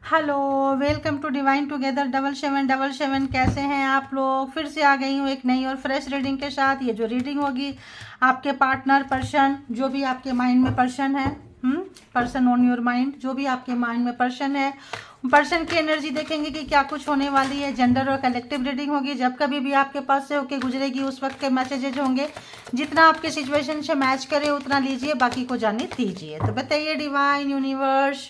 Hello, welcome to divine together 7777। कैसे हैं आप लोग? फिर से आ गई हूँ एक नई और फ्रेश रीडिंग के साथ। ये जो रीडिंग होगी आपके पार्टनर, पर्सन, जो भी आपके माइंड में पर्सन है, पर्सन ऑन योर माइंड, जो भी आपके माइंड में पर्सन है, पर्सन की एनर्जी देखेंगे कि क्या कुछ होने वाली है। जेंडर और कलेक्टिव रीडिंग होगी। जब कभी भी आपके पास से होके गुजरेगी उस वक्त के मैसेजेज होंगे। जितना आपके सिचुएशन से मैच करे उतना लीजिए, बाकी को जाने दीजिए। तो बताइए डिवाइन यूनिवर्स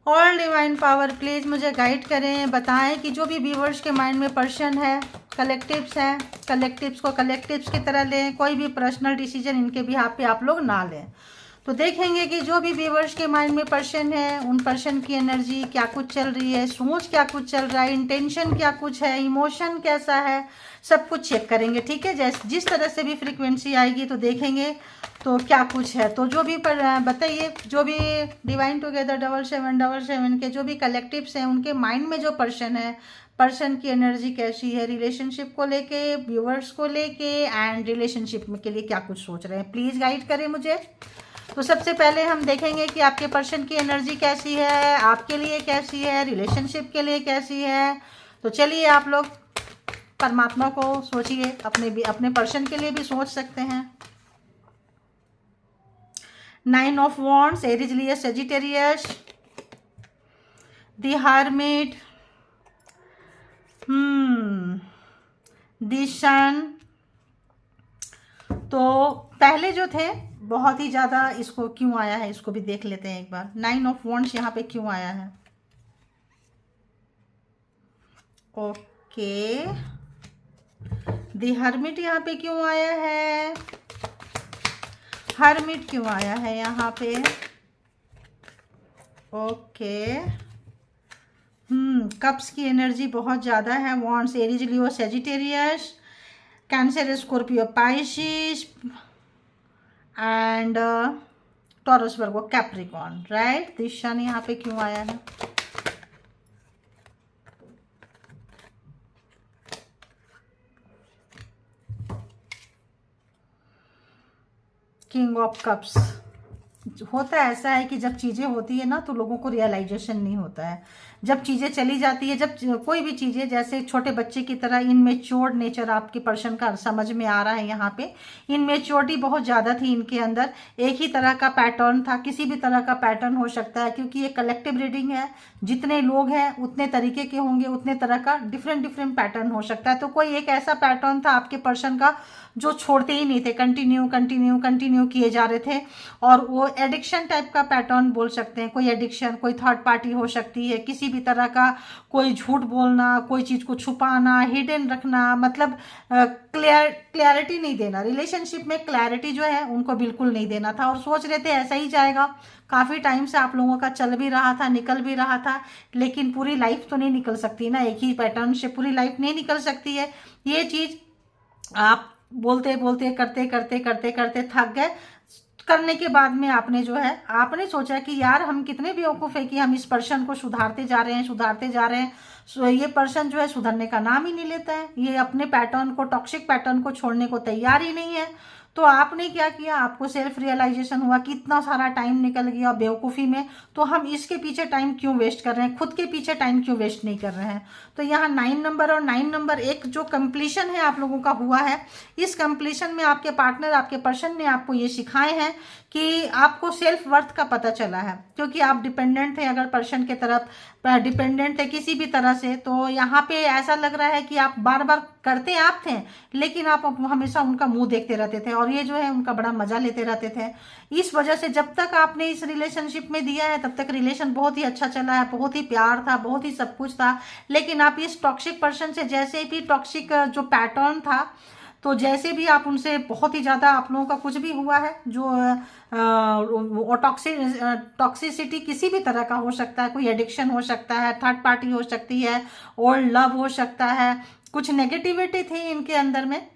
और डिवाइन पावर, प्लीज़ मुझे गाइड करें, बताएं कि जो भी व्यूवर्स के माइंड में पर्सन है, कलेक्टिव्स हैं, कलेक्टिव्स को कलेक्टिव्स की तरह लें। कोई भी पर्सनल डिसीजन इनके बिहाफ पे आप लोग ना लें। तो देखेंगे कि जो भी व्यूवर्स के माइंड में पर्सन है, उन पर्सन की एनर्जी क्या कुछ चल रही है, सोच क्या कुछ चल रहा है, इंटेंशन क्या कुछ है, इमोशन कैसा है, सब कुछ चेक करेंगे। ठीक है, जैसे जिस तरह से भी फ्रीक्वेंसी आएगी तो देखेंगे तो क्या कुछ है। तो जो भी बताइए, जो भी डिवाइन टुगेदर 7777 के जो भी कलेक्टिव्स हैं, उनके माइंड में जो पर्सन है, पर्सन की एनर्जी कैसी है, रिलेशनशिप को लेके, व्यूवर्स को लेके, एंड रिलेशनशिप में के लिए क्या कुछ सोच रहे हैं, प्लीज़ गाइड करें मुझे। तो सबसे पहले हम देखेंगे कि आपके पर्सन की एनर्जी कैसी है, आपके लिए कैसी है, रिलेशनशिप के लिए कैसी है। तो चलिए, आप लोग परमात्मा को सोचिए, अपने पर्सन के लिए भी सोच सकते हैं। 9 of wands, Aries Leo Sagittarius, the hermit, the sun. तो पहले जो थे बहुत ही ज़्यादा, इसको क्यों आया है इसको भी देख लेते हैं एक बार। 9 ऑफ वॉन्ड्स यहाँ पे क्यों आया है? ओके, द हर्मिट यहाँ पे क्यों आया है? हर्मिट क्यों आया है यहाँ पे? ओके, कप्स की एनर्जी बहुत ज़्यादा है। Wands, Aries Leo Sagittarius, Cancer, Scorpio, Pisces and Taurus, Virgo, Capricorn. Right, दिशान यहाँ पे क्यों आया है? King of cups. होता है ऐसा है कि जब चीज़ें होती है ना तो लोगों को रियलाइजेशन नहीं होता है। जब चीज़ें चली जाती है, जब कोई भी चीज़ें, जैसे छोटे बच्चे की तरह इनमेच्योर नेचर आपके पर्सन का समझ में आ रहा है। यहाँ पे इनमेच्योरिटी बहुत ज़्यादा थी इनके अंदर। एक ही तरह का पैटर्न था, किसी भी तरह का पैटर्न हो सकता है, क्योंकि ये कलेक्टिव रीडिंग है। जितने लोग हैं उतने तरीके के होंगे, उतने तरह का डिफरेंट डिफरेंट पैटर्न हो सकता है। तो कोई एक ऐसा पैटर्न था आपके पर्सन का जो छोड़ते ही नहीं थे, कंटिन्यू कंटिन्यू कंटिन्यू किए जा रहे थे। और वो एडिक्शन टाइप का पैटर्न बोल सकते हैं। कोई एडिक्शन, कोई थर्ड पार्टी हो सकती है, किसी भी तरह का कोई झूठ बोलना, कोई चीज़ को छुपाना, हिडन रखना, मतलब क्लैरिटी नहीं देना। रिलेशनशिप में क्लैरिटी जो है उनको बिल्कुल नहीं देना था, और सोच रहे थे ऐसा ही जाएगा। काफ़ी टाइम से आप लोगों का चल भी रहा था, निकल भी रहा था, लेकिन पूरी लाइफ तो नहीं निकल सकती ना, एक ही पैटर्न से पूरी लाइफ नहीं निकल सकती है। ये चीज़ आप बोलते बोलते, करते करते करते करते थक गए। करने के बाद में आपने जो है, आपने सोचा कि यार हम कितने बेवकूफ़ है कि हम इस पर्सन को सुधारते जा रहे हैं, सुधारते जा रहे हैं। ये पर्सन जो है सुधरने का नाम ही नहीं लेता है। ये अपने पैटर्न को, टॉक्सिक पैटर्न को छोड़ने को तैयार ही नहीं है। तो आपने क्या किया? आपको सेल्फ रियलाइजेशन हुआ कि इतना सारा टाइम निकल गया बेवकूफ़ी में, तो हम इसके पीछे टाइम क्यों वेस्ट कर रहे हैं, खुद के पीछे टाइम क्यों वेस्ट नहीं कर रहे हैं। तो यहाँ 9 नंबर और 9 नंबर एक जो कंप्लीशन है आप लोगों का हुआ है। इस कंप्लीशन में आपके पार्टनर, आपके पर्सन ने आपको ये सिखाए हैं कि आपको सेल्फ वर्थ का पता चला है, क्योंकि आप डिपेंडेंट थे अगर पर्सन के तरफ, डिपेंडेंट थे किसी भी तरह से। तो यहाँ पे ऐसा लग रहा है कि आप बार बार करते आप थे, लेकिन आप हमेशा उनका मुंह देखते रहते थे, और ये जो है उनका बड़ा मजा लेते रहते थे। इस वजह से जब तक आपने इस रिलेशनशिप में दिया है तब तक रिलेशन बहुत ही अच्छा चला है, बहुत ही प्यार था, बहुत ही सब कुछ था। लेकिन आप इस टॉक्सिक पर्सन से, जैसे भी टॉक्सिक जो पैटर्न था, तो जैसे भी आप उनसे बहुत ही ज़्यादा, आप लोगों का कुछ भी हुआ है जो टॉक्सिसिटी किसी भी तरह का हो सकता है, कोई एडिक्शन हो सकता है, थर्ड पार्टी हो सकती है, ओल्ड लव हो सकता है, कुछ नेगेटिविटी थी इनके अंदर में,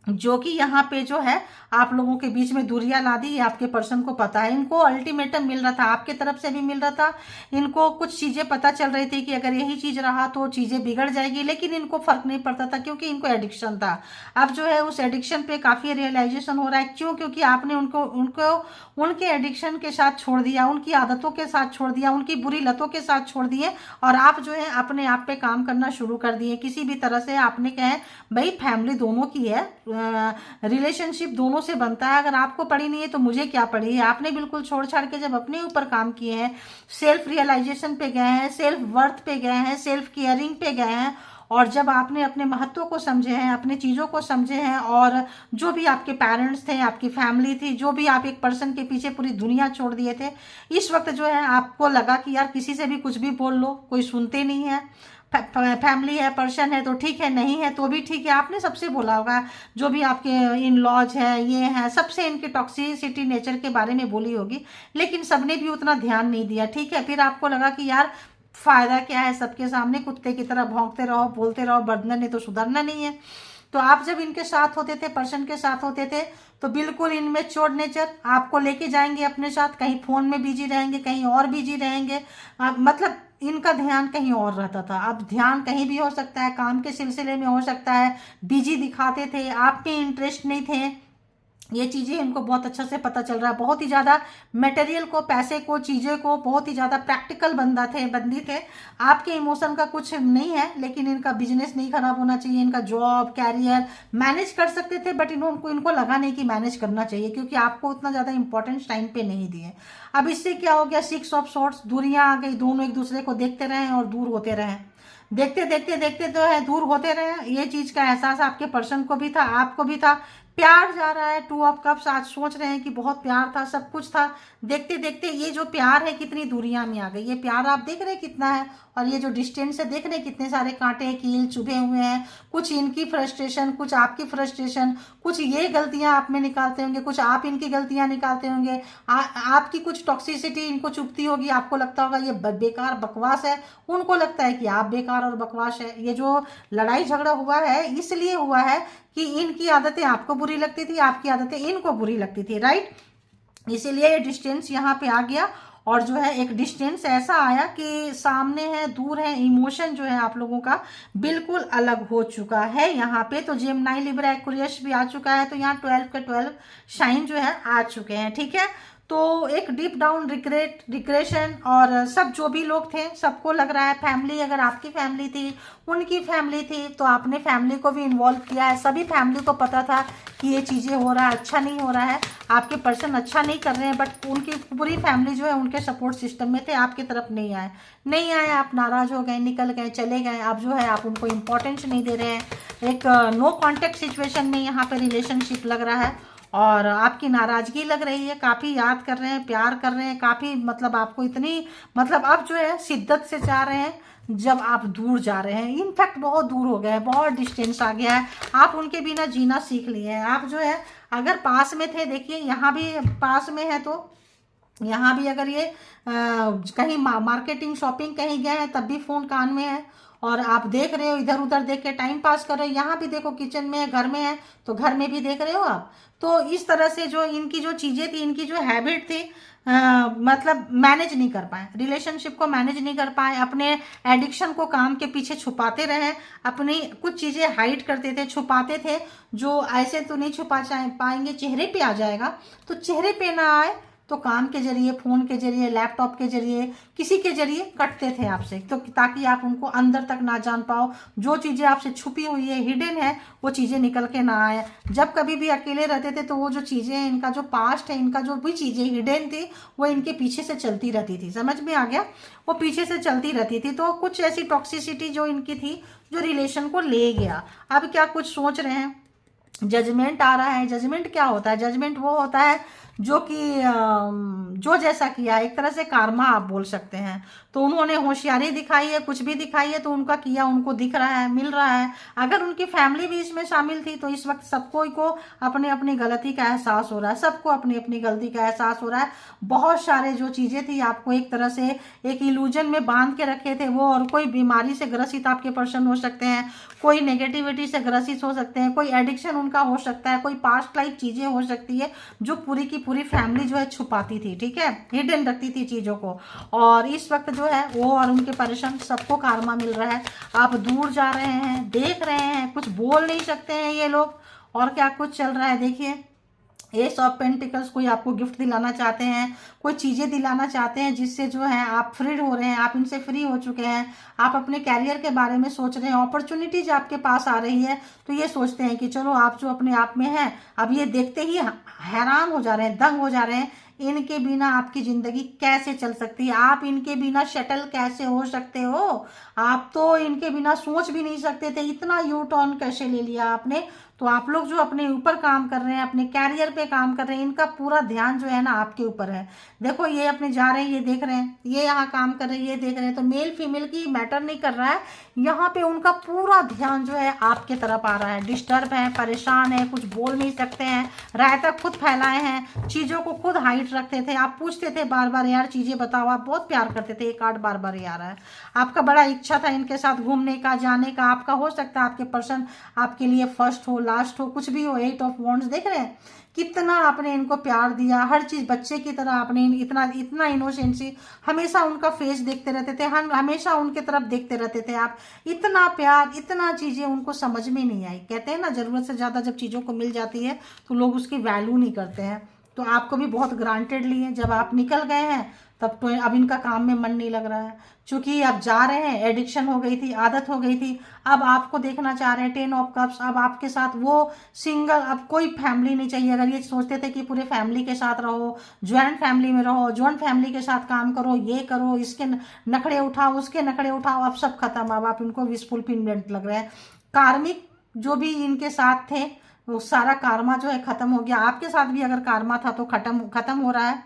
जो कि यहाँ पे जो है आप लोगों के बीच में दूरियां ला दी, ये आपके पर्सन को पता है। इनको अल्टीमेटम मिल रहा था, आपके तरफ से भी मिल रहा था। इनको कुछ चीजें पता चल रही थी कि अगर यही चीज रहा तो चीजें बिगड़ जाएगी, लेकिन इनको फर्क नहीं पड़ता था क्योंकि इनको एडिक्शन था। अब जो है उस एडिक्शन पे काफी रियलाइजेशन हो रहा है। क्यों? क्योंकि आपने उनको उनको उनके एडिक्शन के साथ छोड़ दिया, उनकी आदतों के साथ छोड़ दिया, उनकी बुरी लतों के साथ छोड़ दिए, और आप जो है अपने आप पे काम करना शुरू कर दिए। किसी भी तरह से आपने कहे भाई फैमिली दोनों की है, रिलेशनशिप दोनों से बनता है, अगर आपको पड़ी नहीं है तो मुझे क्या पड़ी है। आपने बिल्कुल छोड़ छाड़ के जब अपने ऊपर काम किए हैं, सेल्फ रियलाइजेशन पे गए हैं, सेल्फ वर्थ पे गए हैं, सेल्फ केयरिंग पे गए हैं, और जब आपने अपने महत्व को समझे हैं, अपने चीज़ों को समझे हैं, और जो भी आपके पेरेंट्स थे, आपकी फैमिली थी, जो भी आप एक पर्सन के पीछे पूरी दुनिया छोड़ दिए थे, इस वक्त जो है आपको लगा कि यार किसी से भी कुछ भी बोल लो, कोई सुनते नहीं है। फैमिली है, पर्सन है तो ठीक है, नहीं है तो भी ठीक है। आपने सबसे बोला होगा, जो भी आपके इन लॉज है, ये हैं, सबसे इनकी टॉक्सिसिटी नेचर के बारे में बोली होगी, लेकिन सबने भी उतना ध्यान नहीं दिया। ठीक है, फिर आपको लगा कि यार फायदा क्या है, सबके सामने कुत्ते की तरह भौंकते रहो, बोलते रहो, बदलना नहीं तो सुधरना नहीं है। तो आप जब इनके साथ होते थे, पर्सन के साथ होते थे, तो बिल्कुल इनमें चोर नेचर आपको लेके जाएंगे अपने साथ, कहीं फोन में बिजी रहेंगे, कहीं और बिजी रहेंगे, मतलब इनका ध्यान कहीं और रहता था। अब ध्यान कहीं भी हो सकता है, काम के सिलसिले में हो सकता है, बिजी दिखाते थे, आप में इंटरेस्ट नहीं थे, ये चीज़ें इनको बहुत अच्छा से पता चल रहा है। बहुत ही ज़्यादा मटेरियल को, पैसे को, चीज़ें को बहुत ही ज़्यादा प्रैक्टिकल बंदी थे। आपके इमोशन का कुछ नहीं है, लेकिन इनका बिजनेस नहीं खराब होना चाहिए, इनका जॉब कैरियर मैनेज कर सकते थे, बट इनको लगा नहीं कि मैनेज करना चाहिए, क्योंकि आपको उतना ज़्यादा इंपॉर्टेंस टाइम पे नहीं दिए। अब इससे क्या हो गया, 6 ऑफ सॉर्ट्स, दूरियां आ गई, दोनों एक दूसरे को देखते रहे और दूर होते रहे, देखते देखते देखते तो है दूर होते रहे। ये चीज का एहसास आपके पर्सन को भी था, आपको भी था। प्यार जा रहा है, 2 ऑफ कप्स, आज सोच रहे हैं कि बहुत प्यार था, सब कुछ था, देखते देखते ये जो प्यार है कितनी दूरियां में आ गई। ये प्यार आप देख रहे हैं कितना है, और ये जो डिस्टेंस है देख रहे हैं कितने सारे कांटे कील चुभे हुए हैं। कुछ इनकी फ्रस्ट्रेशन, कुछ आपकी फ्रस्ट्रेशन, कुछ ये गलतियां आप में निकालते होंगे, कुछ आप इनकी गलतियां निकालते होंगे, आपकी कुछ टॉक्सिसिटी इनको चुभती होगी, आपको लगता होगा ये बेकार बकवास है, उनको लगता है कि आप बेकार और बकवास है। ये जो लड़ाई झगड़ा हुआ है इसलिए हुआ है कि इनकी आदतें आपको बुरी लगती थी, आपकी आदतें इनको बुरी लगती थी, राइट। इसीलिए ये डिस्टेंस यहाँ पे आ गया, और जो है एक डिस्टेंस ऐसा आया कि सामने है, दूर है, इमोशन जो है आप लोगों का बिल्कुल अलग हो चुका है। यहाँ पे तो जेमिनी लिब्रा एक्वेरियस भी आ चुका है, तो यहाँ 12 के 12 साइन जो है आ चुके हैं, ठीक है। तो एक डीप डाउन रिग्रेशन, और सब जो भी लोग थे सबको लग रहा है, फैमिली अगर आपकी फैमिली थी, उनकी फैमिली थी, तो आपने फैमिली को भी इन्वॉल्व किया है। सभी फैमिली को पता था कि ये चीज़ें हो रहा है, अच्छा नहीं हो रहा है, आपके पर्सन अच्छा नहीं कर रहे हैं, बट उनकी पूरी फैमिली जो है उनके सपोर्ट सिस्टम में थे, आपकी तरफ नहीं आए, आप नाराज हो गए, निकल गए, चले गए। अब जो है आप उनको इम्पोर्टेंस नहीं दे रहे हैं। एक नो कॉन्टेक्ट सिचुएशन में यहाँ पे रिलेशनशिप लग रहा है, और आपकी नाराजगी लग रही है, काफ़ी याद कर रहे हैं, प्यार कर रहे हैं, काफ़ी मतलब आपको इतनी, मतलब अब जो है शिद्दत से चाह रहे हैं जब आप दूर जा रहे हैं। इनफैक्ट बहुत दूर हो गए हैं, बहुत डिस्टेंस आ गया है, आप उनके बिना जीना सीख लिए हैं। आप जो है अगर पास में थे, देखिए यहाँ भी पास में है, तो यहाँ भी अगर ये कहीं मार्केटिंग शॉपिंग कहीं गए हैं तब भी फ़ोन कान में है, और आप देख रहे हो, इधर उधर देख के टाइम पास कर रहे हो। यहाँ भी देखो किचन में है, घर में है, तो घर में भी देख रहे हो आप। तो इस तरह से जो इनकी जो चीज़ें थी, इनकी जो हैबिट थी, मतलब मैनेज नहीं कर पाए, रिलेशनशिप को मैनेज नहीं कर पाए, अपने एडिक्शन को काम के पीछे छुपाते रहे, अपनी कुछ चीज़ें हाइड करते थे, छुपाते थे, जो ऐसे तो नहीं छुपा पाएंगे, चेहरे पे आ जाएगा, तो चेहरे पे ना आए तो काम के जरिए, फ़ोन के जरिए, लैपटॉप के जरिए, किसी के जरिए कटते थे आपसे, तो ताकि आप उनको अंदर तक ना जान पाओ। जो चीज़ें आपसे छुपी हुई है, हिडन है, वो चीज़ें निकल के ना आए। जब कभी भी अकेले रहते थे तो वो जो चीज़ें, इनका जो पास्ट है, इनका जो भी चीज़ें हिडन थी, वो इनके पीछे से चलती रहती थी। समझ में आ गया? वो पीछे से चलती रहती थी। तो कुछ ऐसी टॉक्सिसिटी जो इनकी थी, जो रिलेशन को ले गया। अब क्या कुछ सोच रहे हैं, जजमेंट आ रहा है। जजमेंट क्या होता है? जजमेंट वो होता है जो कि जो जैसा किया, एक तरह से कार्मा आप बोल सकते हैं। तो उन्होंने होशियारी दिखाई है, कुछ भी दिखाई है, तो उनका किया उनको दिख रहा है, मिल रहा है। अगर उनकी फैमिली भी इसमें शामिल थी तो इस वक्त सबको को अपनी अपनी गलती का एहसास हो रहा है, सबको अपनी अपनी गलती का एहसास हो रहा है। बहुत सारे जो चीज़ें थी आपको एक तरह से एक इल्यूजन में बांध के रखे थे वो, और कोई बीमारी से ग्रसित आपके पर्सन हो सकते हैं, कोई नेगेटिविटी से ग्रसित हो सकते हैं, कोई एडिक्शन उनका हो सकता है, कोई पास्ट लाइफ चीज़ें हो सकती है जो पूरी की पूरी फैमिली जो है छुपाती थी, ठीक है, हिडन रखती थी चीज़ों को। और इस वक्त जो है वो और उनके परेशान सबको कारमा मिल रहा है। आप दूर जा रहे हैं, देख रहे हैं, कुछ बोल नहीं सकते हैं ये लोग, और क्या कुछ चल रहा है देखिए। एस ऑफ पेंटिकल्स, कोई आपको गिफ्ट दिलाना चाहते हैं, कोई चीज़ें दिलाना चाहते हैं जिससे जो है आप फ्री हो रहे हैं, आप इनसे फ्री हो चुके हैं, आप अपने कैरियर के बारे में सोच रहे हैं, अपॉर्चुनिटीज आपके पास आ रही है, तो ये सोचते हैं कि चलो आप जो अपने आप में हैं, अब ये देखते ही हैरान हो जा रहे हैं, दंग हो जा रहे हैं, इनके बिना आपकी ज़िंदगी कैसे चल सकती है, आप इनके बिना सेटल कैसे हो सकते हो, आप तो इनके बिना सोच भी नहीं सकते थे, इतना यू टर्न कैसे ले लिया आपने। तो आप लोग जो अपने ऊपर काम कर रहे हैं, अपने कैरियर पे काम कर रहे हैं, इनका पूरा ध्यान जो है ना आपके ऊपर है। देखो ये अपने जा रहे हैं, ये देख रहे हैं, ये यहाँ काम कर रहे हैं, ये देख रहे हैं, तो मेल फीमेल की मैटर नहीं कर रहा है, यहाँ पे उनका पूरा ध्यान जो है आपके तरफ आ रहा है। डिस्टर्ब है, परेशान है, कुछ बोल नहीं सकते हैं, रायता खुद फैलाए हैं, चीज़ों को खुद हाइट रखते थे, आप पूछते थे बार बार यार चीज़ें बताओ, आप बहुत प्यार करते थे, एक कार्ड बार बार ये आ रहा है, आपका बड़ा इच्छा था इनके साथ घूमने का, जाने का, आपका हो सकता है आपके पर्सन आपके लिए फर्स्ट हो, लास्ट हो, कुछ भी हो। 8 ऑफ वॉन्ड्स देख रहे हैं कितना आपने इनको प्यार दिया, हर चीज़ बच्चे की तरह आपने इतना इतना इनोसेंसी, हमेशा उनका फेस देखते रहते थे, हम हमेशा उनके तरफ देखते रहते थे, आप इतना प्यार, इतना चीज़ें उनको समझ में नहीं आई। कहते हैं ना ज़रूरत से ज़्यादा जब चीज़ों को मिल जाती है तो लोग उसकी वैल्यू नहीं करते हैं। तो आपको भी बहुत ग्रांटेड लिए, जब आप निकल गए हैं तब तो अब इनका काम में मन नहीं लग रहा है, चूंकि अब जा रहे हैं, एडिक्शन हो गई थी, आदत हो गई थी, अब आपको देखना चाह रहे हैं। 10 ऑफ कप्स, अब आपके साथ वो सिंगल, अब कोई फैमिली नहीं चाहिए। अगर ये सोचते थे कि पूरे फैमिली के साथ रहो, ज्वाइंट फैमिली में रहो, ज्वाइंट फैमिली के साथ काम करो, ये करो, इसके नखड़े उठाओ, उसके नखड़े उठाओ, अब सब खत्म। अब आप इनको विशफुलफिलमेंट लग रहे हैं। कार्मिक जो भी इनके साथ थे वो सारा कार्मा जो है खत्म हो गया। आपके साथ भी अगर कार्मा था तो खत्म हो रहा है।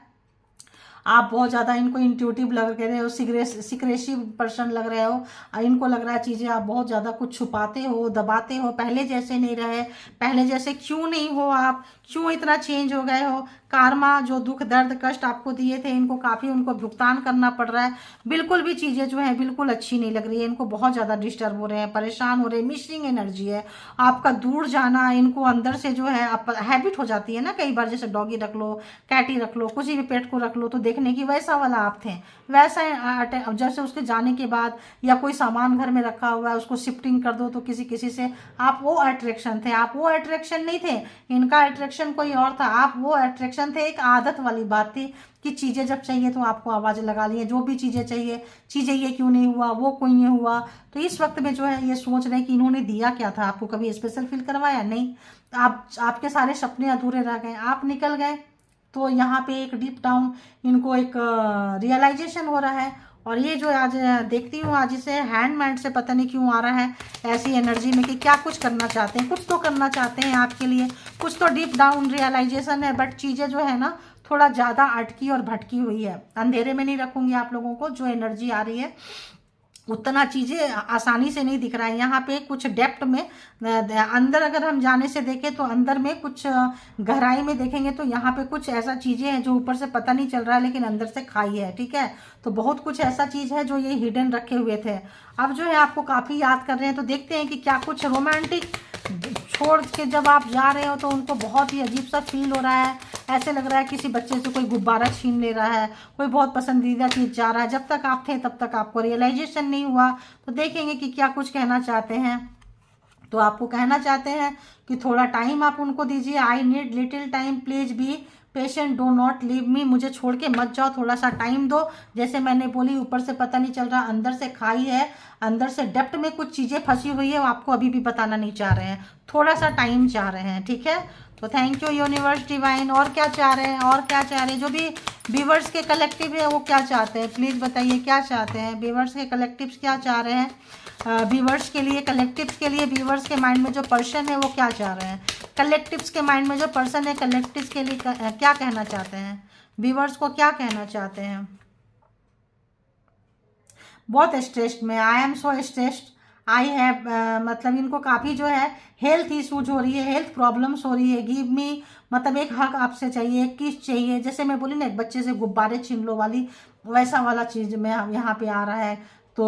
आप बहुत ज़्यादा इनको इंट्यूटिव लग रहे हो, सिक्रेसिव पर्सन लग रहे हो, इनको लग रहा है चीज़ें आप बहुत ज़्यादा कुछ छुपाते हो, दबाते हो, पहले जैसे नहीं रहे, पहले जैसे क्यों नहीं हो आप, क्यों इतना चेंज हो गए हो। कार्मा जो दुख दर्द कष्ट आपको दिए थे इनको काफ़ी उनको भुगतान करना पड़ रहा है। बिल्कुल भी चीज़ें जो हैं बिल्कुल अच्छी नहीं लग रही है, इनको बहुत ज़्यादा डिस्टर्ब हो रहे हैं, परेशान हो रहे हैं, मिसिंग एनर्जी है आपका दूर जाना, इनको अंदर से जो है हैबिट हो जाती है ना कई बार, जैसे डॉगी रख लो, कैटी रख लो, किसी भी पेट को रख लो तो देखने की वैसा वाला आप थे, वैसा जैसे उसके जाने के बाद या कोई सामान घर में रखा हुआ है उसको शिफ्टिंग कर दो तो किसी किसी से आप वो अट्रैक्शन थे, आप वो अट्रैक्शन नहीं थे, इनका अट्रैक्शन कोई और था, आप वो अट्रैक्शन थे। एक आदत वाली बात थी कि चीज़ें जब चाहिए तो आपको आवाज़ लगा ली है, जो भी चीज़ें चाहिए, चीज़ें ये क्यों नहीं हुआ, वो क्यों नहीं हुआ। तो इस वक्त में जो है ये सोच रहे हैं कि इन्होंने दिया क्या था आपको, कभी स्पेशल फील करवाया नहीं, आपके सारे सपने अधूरे रह गए, आप निकल गए। तो यहाँ पे एक डीप डाउन इनको एक रियलाइजेशन हो रहा है। और ये जो आज देखती हूँ, आज इसे हैंडमैन से पता नहीं क्यों आ रहा है ऐसी एनर्जी में कि क्या कुछ करना चाहते हैं, कुछ तो करना चाहते हैं आपके लिए, कुछ तो डीप डाउन रियलाइजेशन है, बट चीज़ें जो है ना थोड़ा ज़्यादा अटकी और भटकी हुई है। अंधेरे में नहीं रखूँगी आप लोगों को, जो एनर्जी आ रही है उतना चीज़ें आसानी से नहीं दिख रहा है। यहाँ पे कुछ डेप्थ में अंदर अगर हम जाने से देखें तो अंदर में कुछ गहराई में देखेंगे तो यहाँ पे कुछ ऐसा चीज़ें हैं जो ऊपर से पता नहीं चल रहा है लेकिन अंदर से खाई है, ठीक है। तो बहुत कुछ ऐसा चीज़ है जो ये हिडन रखे हुए थे, अब जो है आपको काफ़ी याद कर रहे हैं। तो देखते हैं कि क्या कुछ रोमांटिक छोड़ के जब आप जा रहे हो तो उनको बहुत ही अजीब सा फील हो रहा है, ऐसे लग रहा है किसी बच्चे से कोई गुब्बारा छीन ले रहा है, कोई बहुत पसंदीदा चीज़ जा रहा है। जब तक आप थे तब तक आपको रियलाइजेशन नहीं हुआ। तो देखेंगे कि क्या कुछ कहना चाहते हैं। तो आपको कहना चाहते हैं कि थोड़ा टाइम आप उनको दीजिए, I need little time, please be patient, do not leave me, मुझे छोड़ के मत जाओ, थोड़ा सा टाइम दो। जैसे मैंने बोली ऊपर से पता नहीं चल रहा, अंदर से खाई है, अंदर से डेप्थ में कुछ चीज़ें फंसी हुई है, वो आपको अभी भी बताना नहीं चाह रहे हैं, थोड़ा सा टाइम चाह रहे हैं, ठीक है। तो थैंक यू यूनिवर्स डिवाइन। और क्या चाह रहे हैं, और क्या चाह रहे हैं, जो भी व्यूवर्स के कलेक्टिव है वो क्या चाहते हैं, प्लीज़ बताइए क्या चाहते हैं व्यूवर्स के कलेक्टिव्स, क्या चाह रहे हैं व्यूवर्स के लिए, कलेक्टिव्स के लिए, व्यूवर्स के माइंड में जो पर्सन है वो क्या चाह रहे हैं, कलेक्टिव्स के माइंड में जो पर्सन है, कलेक्टिव्स के लिए क्या कहना चाहते हैं, व्यूअर्स को क्या कहना चाहते हैं? बहुत स्ट्रेस्ड में, I am so stressed, I have, मतलब इनको काफ़ी जो है हेल्थ इशूज हो रही है, हेल्थ प्रॉब्लम्स हो रही है, गिव मी, मतलब एक हक आपसे चाहिए, एक किस चाहिए, जैसे मैं बोली ना एक बच्चे से गुब्बारे छीन लो वाली, वैसा वाला चीज़ में यहाँ पे आ रहा है। तो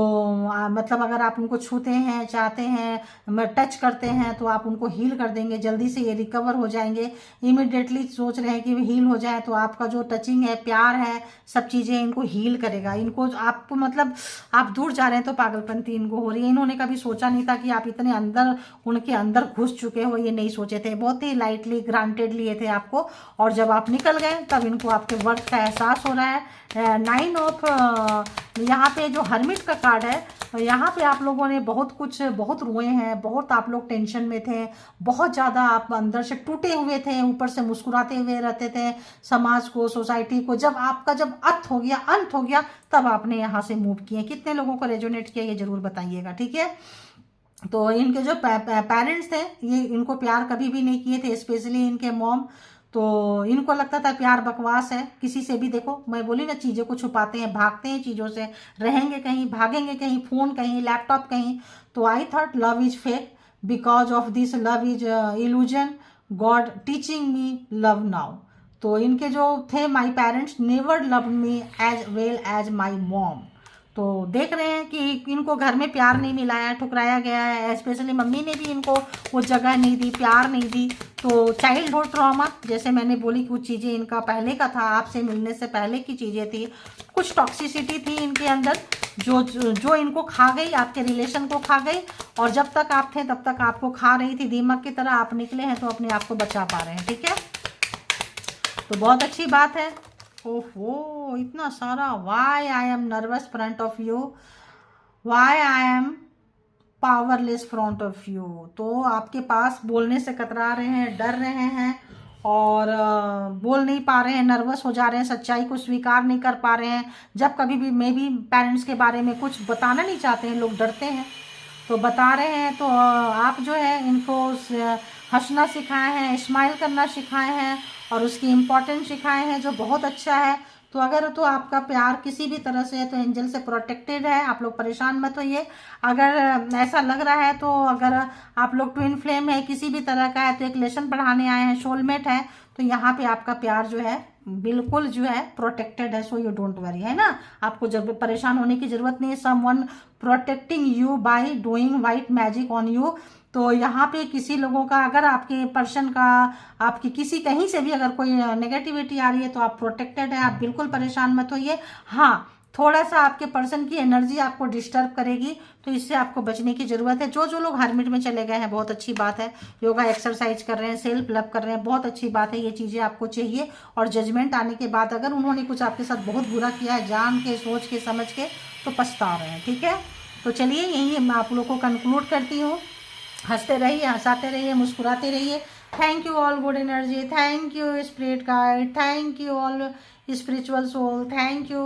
मतलब अगर आप उनको छूते हैं, चाहते हैं, टच करते हैं, तो आप उनको हील कर देंगे, जल्दी से ये रिकवर हो जाएंगे। इमिडिएटली सोच रहे हैं कि हील हो जाए, तो आपका जो टचिंग है, प्यार है, सब चीज़ें इनको हील करेगा। इनको आपको मतलब आप दूर जा रहे हैं तो पागलपंती इनको हो रही है। इन्होंने कभी सोचा नहीं था कि आप इतने अंदर, उनके अंदर घुस चुके हो, ये नहीं सोचे थे, बहुत ही लाइटली ग्रांटेड लिए थे आपको, और जब आप निकल गए तब इनको आपके वर्थ का एहसास हो रहा है। 9 ऑफ यहाँ पे जो हर्मिट का कार्ड है, यहाँ पे आप लोगों ने बहुत रोए हैं, बहुत आप लोग टेंशन में थे, बहुत ज़्यादा आप अंदर से टूटे हुए थे, ऊपर से मुस्कुराते हुए रहते थे समाज को, सोसाइटी को। जब आपका जब अंत हो गया तब आपने यहाँ से मूव किए। कितने लोगों को रेजोनेट किया ये जरूर बताइएगा, ठीक है। तो इनके जो पेरेंट्स थे, ये इनको प्यार कभी भी नहीं किए थे, स्पेशली इनके मॉम। तो इनको लगता था प्यार बकवास है, किसी से भी देखो, मैं बोली ना, चीज़ों को छुपाते हैं, भागते हैं चीज़ों से, रहेंगे कहीं, भागेंगे कहीं, फ़ोन कहीं, लैपटॉप कहीं। तो I thought love is fake, because of this love is illusion, God teaching me love now. तो इनके जो थे my parents never love me as well as my mom. तो देख रहे हैं कि इनको घर में प्यार नहीं मिला है, ठुकराया गया है, स्पेशली मम्मी ने भी इनको वो जगह नहीं दी, प्यार नहीं दी। तो चाइल्डहुड ट्रॉमा, जैसे मैंने बोली, कुछ चीज़ें इनका पहले का था, आपसे मिलने से पहले की चीज़ें थी, कुछ टॉक्सिसिटी थी इनके अंदर जो इनको खा गई, आपके रिलेशन को खा गई, और जब तक आप थे तब तक आपको खा रही थी दीमक की तरह। आप निकले हैं तो अपने आप को बचा पा रहे हैं, ठीक है, तो बहुत अच्छी बात है। ओहो, इतना सारा, why I am nervous front of you, why I am powerless front of you. तो आपके पास बोलने से कतरा रहे हैं, डर रहे हैं, और बोल नहीं पा रहे हैं, नर्वस हो जा रहे हैं, सच्चाई को स्वीकार नहीं कर पा रहे हैं। जब कभी भी मे भी पेरेंट्स के बारे में कुछ बताना नहीं चाहते हैं, लोग डरते हैं, तो बता रहे हैं। तो आप जो है इनको हंसना सिखाए हैं, स्माइल करना सिखाए हैं, और उसकी इम्पोर्टेंस सिखाए हैं, जो बहुत अच्छा है। तो अगर तो आपका प्यार किसी भी तरह से है तो एंजल से प्रोटेक्टेड है, आप लोग परेशान मत होइए। अगर ऐसा लग रहा है, तो अगर आप लोग ट्विन फ्लेम है, किसी भी तरह का है, तो एक लेसन पढ़ाने आए हैं, सोलमेट है, तो यहाँ पे आपका प्यार जो है बिल्कुल जो है प्रोटेक्टेड है। सो यू डोंट वरी, है ना, आपको जब परेशान होने की जरूरत नहीं है। Someone protecting you by doing white magic on you. तो यहाँ पे किसी लोगों का, अगर आपके पर्सन का, आपकी किसी कहीं से भी अगर कोई नेगेटिविटी आ रही है, तो आप प्रोटेक्टेड है, आप बिल्कुल परेशान मत होइए। हाँ, थोड़ा सा आपके पर्सन की एनर्जी आपको डिस्टर्ब करेगी, तो इससे आपको बचने की ज़रूरत है। जो लोग हर्मिट में चले गए हैं, बहुत अच्छी बात है, योगा एक्सरसाइज कर रहे हैं, सेल्फ लव कर रहे हैं, बहुत अच्छी बात है, ये चीज़ें आपको चाहिए। और जजमेंट आने के बाद, अगर उन्होंने कुछ आपके साथ बहुत बुरा किया है, जान के, सोच के, समझ के, तो पछता रहे हैं, ठीक है। तो चलिए, यही मैं आप लोग को कंक्लूड करती हूँ। हंसते रहिए, हंसाते रहिए, मुस्कुराते रहिए। Thank you all good energy, thank you spirit guide, thank you all spiritual soul, thank you.